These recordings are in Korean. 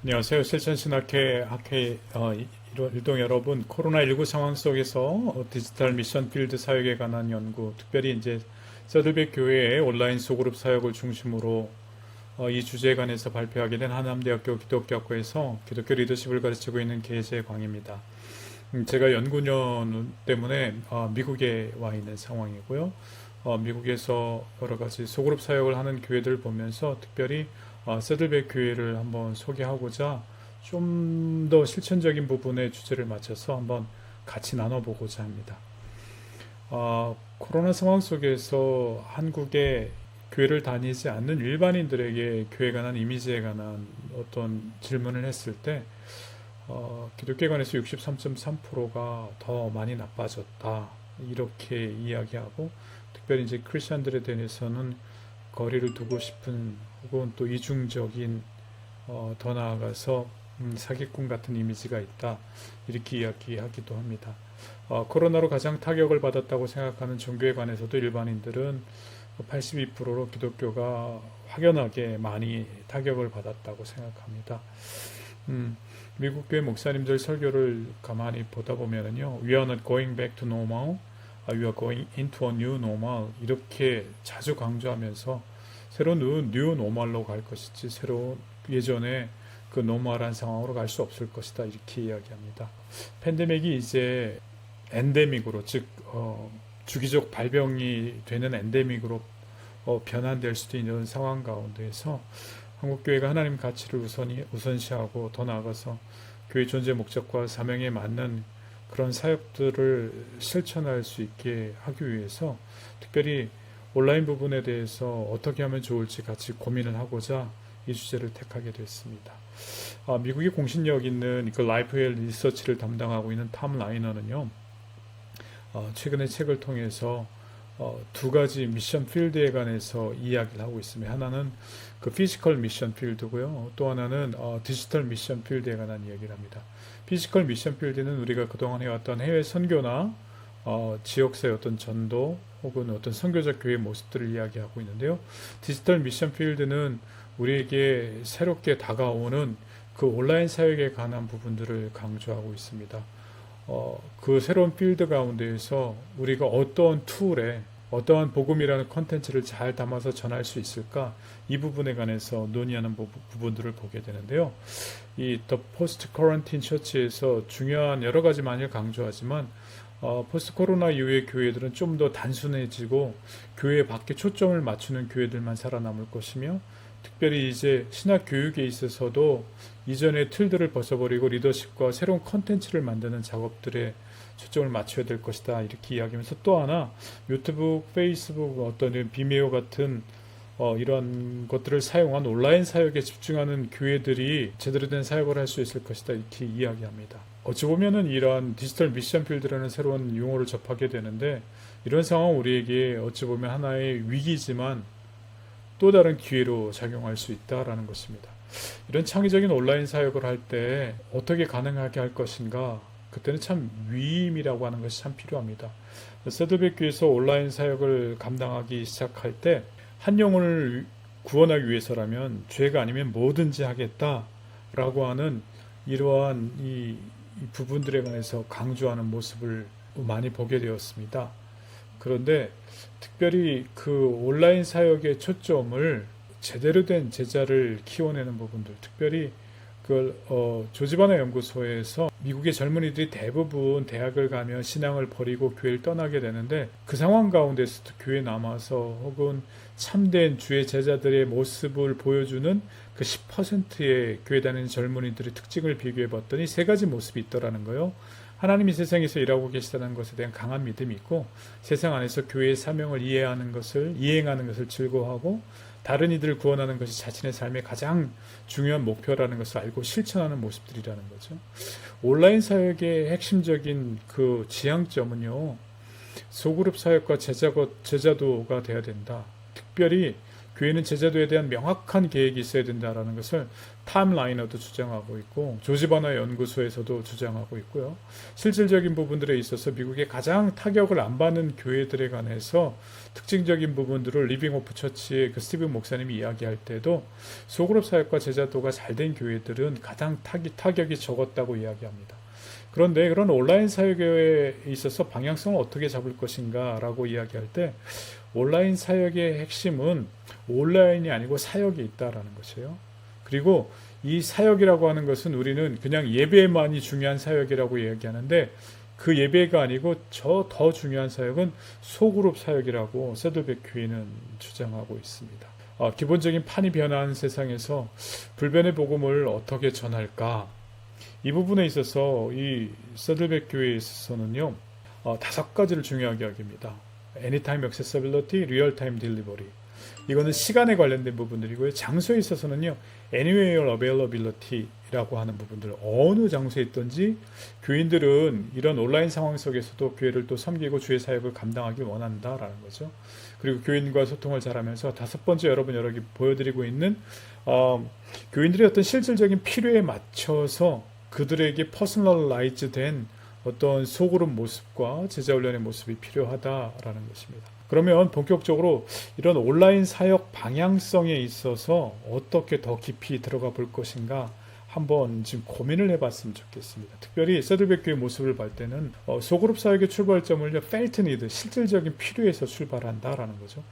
안녕하세요. 실천신학회 일동 여러분. 코로나19 상황 속에서 디지털 미션 필드 사역에 관한 연구, 특별히 이제 서들백 교회의 온라인 소그룹 사역을 중심으로 이 주제에 관해서 발표하게 된 하남대학교 기독교학과에서 기독교 리더십을 가르치고 있는 계재광입니다. 제가 연구년 때문에 미국에 와 있는 상황이고요. 미국에서 여러 가지 소그룹 사역을 하는 교회들을 보면서 특별히 세들백 교회를 한번 소개하고자 좀 더 실천적인 부분의 주제를 맞춰서 한번 같이 나눠보고자 합니다. 코로나 상황 속에서 한국의 교회를 다니지 않는 일반인들에게 교회에 관한 이미지에 관한 어떤 질문을 했을 때 기독교에 관해서 63.3%가 더 많이 나빠졌다 이렇게 이야기하고, 특별히 이제 크리스천들에 대해서는 거리를 두고 싶은 혹은 또 이중적인 더 나아가서 사기꾼 같은 이미지가 있다 이렇게 이야기하기도 합니다. 코로나로 가장 타격을 받았다고 생각하는 종교에 관해서도 일반인들은 82%로 기독교가 확연하게 많이 타격을 받았다고 생각합니다. 미국 교회 목사님들 설교를 가만히 보다 보면은요, We are not going back to normal, we are going into a new normal 이렇게 자주 강조하면서 새로운 뉴 노멀로 갈 것이지 새로운 예전에 그 노멀한 상황으로 갈 수 없을 것이다 이렇게 이야기합니다. 팬데믹이 이제 엔데믹으로, 즉 주기적 발병이 되는 엔데믹으로 변환될 수도 있는 상황 가운데에서 한국교회가 하나님 가치를 우선시하고 더 나아가서 교회 존재 목적과 사명에 맞는 그런 사역들을 실천할 수 있게 하기 위해서 특별히 온라인 부분에 대해서 어떻게 하면 좋을지 같이 고민을 하고자 이 주제를 택하게 됐습니다. 미국의 공신력 있는 그 라이프웰 리서치를 담당하고 있는 탐 라이너는요, 최근에 책을 통해서 두 가지 미션 필드에 관해서 이야기를 하고 있습니다. 하나는 그 피지컬 미션 필드고요. 또 하나는 디지털 미션 필드에 관한 이야기를 합니다. 피지컬 미션 필드는 우리가 그동안 해왔던 해외 선교나 지역사의 어떤 전도 혹은 어떤 선교적 교회 모습들을 이야기하고 있는데요. 디지털 미션 필드는 우리에게 새롭게 다가오는 그 온라인 사역에 관한 부분들을 강조하고 있습니다. 그 새로운 필드 가운데에서 우리가 어떠한 툴에 어떠한 복음이라는 컨텐츠를 잘 담아서 전할 수 있을까, 이 부분에 관해서 논의하는 부분들을 보게 되는데요. 이 The Post Quarantine Church에서 중요한 여러 가지 많이 강조하지만 포스트 코로나 이후의 교회들은 좀 더 단순해지고 교회 밖에 초점을 맞추는 교회들만 살아남을 것이며, 특별히 이제 신학 교육에 있어서도 이전의 틀들을 벗어버리고 리더십과 새로운 컨텐츠를 만드는 작업들에 초점을 맞춰야 될 것이다 이렇게 이야기하면서, 또 하나 유튜브, 페이스북, 어떤 비메오 같은 이런 것들을 사용한 온라인 사역에 집중하는 교회들이 제대로 된 사역을 할 수 있을 것이다 이렇게 이야기합니다. 어찌 보면은 이런 디지털 미션 필드라는 새로운 용어를 접하게 되는데, 이런 상황은 우리에게 어찌 보면 하나의 위기지만 또 다른 기회로 작용할 수 있다라는 것입니다. 이런 창의적인 온라인 사역을 할 때 어떻게 가능하게 할 것인가, 그때는 참 위임이라고 하는 것이 참 필요합니다. 세드백 교회에서 온라인 사역을 감당하기 시작할 때 한 영혼을 구원하기 위해서라면 죄가 아니면 뭐든지 하겠다라고 하는 이러한 이 부분들에 관해서 강조하는 모습을 많이 보게 되었습니다. 그런데 특별히 그 온라인 사역의 초점을 제대로 된 제자를 키워내는 부분들, 특별히 그 조지바나 연구소에서 미국의 젊은이들이 대부분 대학을 가면 신앙을 버리고 교회를 떠나게 되는데, 그 상황 가운데서도 교회에 남아서 혹은 참된 주의 제자들의 모습을 보여주는 그 10%의 교회 다니는 젊은이들의 특징을 비교해 봤더니 세 가지 모습이 있더라는 거예요. 하나님이 세상에서 일하고 계시다는 것에 대한 강한 믿음이 있고, 세상 안에서 교회의 사명을 이해하는 것을, 이행하는 것을 즐거워하고, 다른 이들을 구원하는 것이 자신의 삶의 가장 중요한 목표라는 것을 알고 실천하는 모습들이라는 거죠. 온라인 사역의 핵심적인 그 지향점은요, 소그룹 사역과 제자도가 돼야 된다. 특별히 교회는 제자도에 대한 명확한 계획이 있어야 된다라는 것을 탐라이너도 주장하고 있고 조지 버너 연구소에서도 주장하고 있고요. 실질적인 부분들에 있어서 미국의 가장 타격을 안 받는 교회들에 관해서 특징적인 부분들을 리빙 오프 처치의 그 스티븐 목사님이 이야기할 때도 소그룹 사역과 제자도가 잘 된 교회들은 가장 타격이 적었다고 이야기합니다. 그런데 그런 온라인 사역에 있어서 방향성을 어떻게 잡을 것인가 라고 이야기할 때 온라인 사역의 핵심은 온라인이 아니고 사역이 있다라는 것이에요. 그리고 이 사역이라고 하는 것은 우리는 그냥 예배만이 중요한 사역이라고 이야기하는데 그 예배가 아니고 저 더 중요한 사역은 소그룹 사역이라고 세들백 교회는 주장하고 있습니다. 기본적인 판이 변화한 세상에서 불변의 복음을 어떻게 전할까? 이 부분에 있어서 이 세들백 교회에 있어서는요, 5가지를 중요하게 여깁니다. Anytime Accessibility, Real-Time Delivery. 이거는 시간에 관련된 부분들이고요. 장소에 있어서는요, Anywhere Availability라고 하는 부분들, 어느 장소에 있든지 교인들은 이런 온라인 상황 속에서도 교회를 또 섬기고 주의 사역을 감당하기 원한다라는 거죠. 그리고 교인과 소통을 잘하면서 5번째 여러분이 보여드리고 있는 교인들의 어떤 실질적인 필요에 맞춰서 그들에게 퍼스널라이즈된 어떤 소그룹 모습과 제자훈련의 모습이 필요하다라는 것입니다. 그러면 본격적으로 이런 온라인 사역 방향성에 있어서 어떻게 더 깊이 들어가 볼 것인가 한번 지금 고민을 해봤으면 좋겠습니다. 특별히 세들백 교회 모습을 볼 때는 소그룹 사역의 출발점을 felt need, 실질적인 필요에서 출발한다라는 거죠.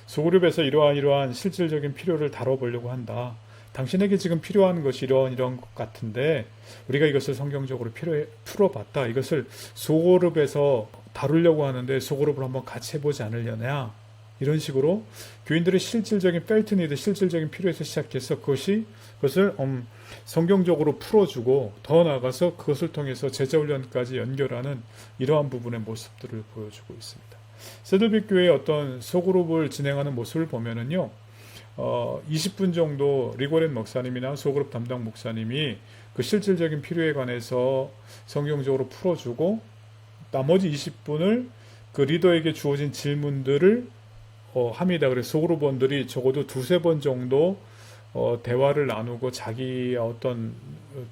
소그룹에서 이러한 실질적인 필요를 다뤄보려고 한다. 당신에게 지금 필요한 것이 이런 것 같은데 우리가 이것을 성경적으로 풀어봤다. 이것을 소그룹에서 다루려고 하는데 소그룹을 한번 같이 해보지 않으려냐. 이런 식으로 교인들의 실질적인 felt need, 실질적인 필요에서 시작해서 그것을 성경적으로 풀어주고 더 나아가서 그것을 통해서 제자훈련까지 연결하는 이러한 부분의 모습들을 보여주고 있습니다. 세들백 교회의 어떤 소그룹을 진행하는 모습을 보면은요, 20분 정도 리고렌 목사님이나 소그룹 담당 목사님이 그 실질적인 필요에 관해서 성경적으로 풀어주고 나머지 20분을 그 리더에게 주어진 질문들을 합니다. 그래서 소그룹원들이 적어도 2-3번 정도 대화를 나누고 자기의 어떤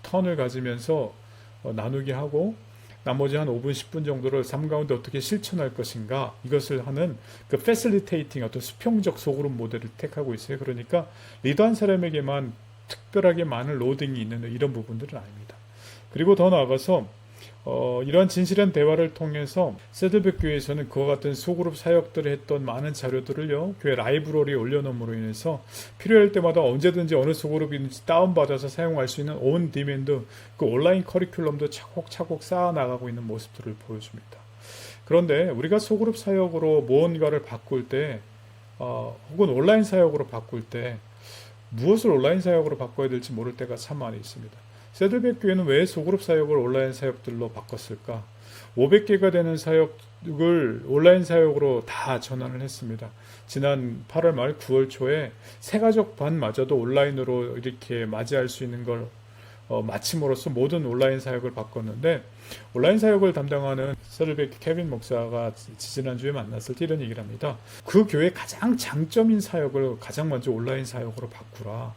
턴을 가지면서 나누게 하고 나머지 한 5분, 10분 정도를 삶 가운데 어떻게 실천할 것인가 이것을 하는 그 패실리테이팅 어떤 수평적 소그룹 모델을 택하고 있어요. 그러니까 리더 한 사람에게만 특별하게 많은 로딩이 있는 이런 부분들은 아닙니다. 그리고 더 나아가서 이러한 진실한 대화를 통해서 세들백 교회에서는 그와 같은 소그룹 사역들을 했던 많은 자료들을요 교회 라이브러리에 올려놓음으로 인해서 필요할 때마다 언제든지 어느 소그룹이든지 다운받아서 사용할 수 있는 온 디맨드 그 온라인 커리큘럼도 차곡차곡 쌓아나가고 있는 모습들을 보여줍니다. 그런데 우리가 소그룹 사역으로 무언가를 바꿀 때 혹은 온라인 사역으로 바꿀 때 무엇을 온라인 사역으로 바꿔야 될지 모를 때가 참 많이 있습니다. 세들백 교회는 왜 소그룹 사역을 온라인 사역들로 바꿨을까? 500개가 되는 사역을 온라인 사역으로 다 전환을 했습니다. 지난 8월 말 9월 초에 새가족 반마저도 온라인으로 이렇게 맞이할 수 있는 걸 마침으로써 모든 온라인 사역을 바꿨는데 온라인 사역을 담당하는 세들백 케빈 목사가 지지난주에 만났을 때 이런 얘기를 합니다. 그 교회의 가장 장점인 사역을 가장 먼저 온라인 사역으로 바꾸라.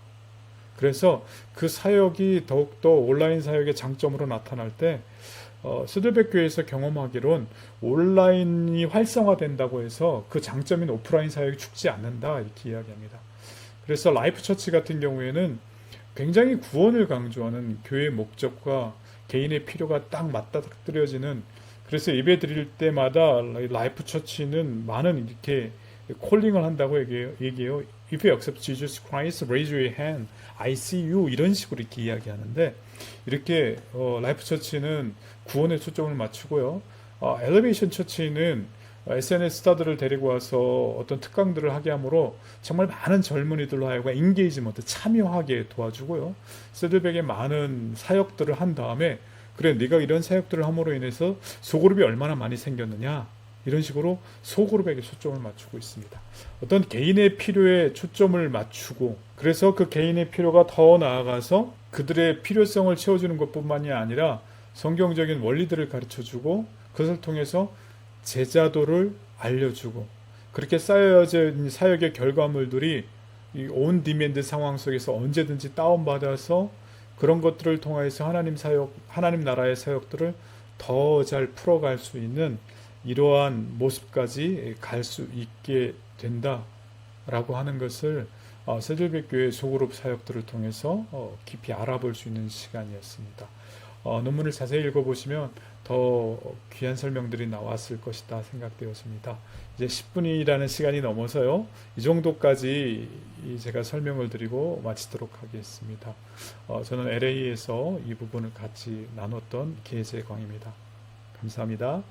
그래서 그 사역이 더욱더 온라인 사역의 장점으로 나타날 때 세들백 교회에서 경험하기론 온라인이 활성화된다고 해서 그 장점인 오프라인 사역이 죽지 않는다 이렇게 이야기합니다. 그래서 라이프 처치 같은 경우에는 굉장히 구원을 강조하는 교회의 목적과 개인의 필요가 딱 맞닥뜨려지는 그래서 예배 드릴 때마다 라이프 처치는 많은 이렇게 콜링을 한다고 얘기해요. If you accept Jesus Christ, raise your hand. I see you. 이런 식으로 이렇게 이야기하는데 이렇게 라이프 처치는 구원에 초점을 맞추고요. 엘리베이션 처치는 SNS 스타들을 데리고 와서 어떤 특강들을 하게 하므로 정말 많은 젊은이들로 하여금 인게이지먼트 참여하게 도와주고요. 세들백에 많은 사역들을 한 다음에 그래 네가 이런 사역들을 함으로 인해서 소그룹이 얼마나 많이 생겼느냐 이런 식으로 소그룹에게 초점을 맞추고 있습니다. 어떤 개인의 필요에 초점을 맞추고 그래서 그 개인의 필요가 더 나아가서 그들의 필요성을 채워주는 것뿐만이 아니라 성경적인 원리들을 가르쳐주고 그것을 통해서 제자도를 알려주고 그렇게 쌓여진 사역의 결과물들이 이 온 디맨드 상황 속에서 언제든지 다운받아서 그런 것들을 통해서 하나님 나라의 사역들을 더 잘 풀어갈 수 있는 이러한 모습까지 갈 수 있게 된다라고 하는 것을 세들백 교회 소그룹 사역들을 통해서 깊이 알아볼 수 있는 시간이었습니다. 논문을 자세히 읽어보시면 더 귀한 설명들이 나왔을 것이다 생각되었습니다. 이제 10분이라는 시간이 넘어서요. 이 정도까지 제가 설명을 드리고 마치도록 하겠습니다. 저는 LA에서 이 부분을 같이 나눴던 계재광입니다. 감사합니다.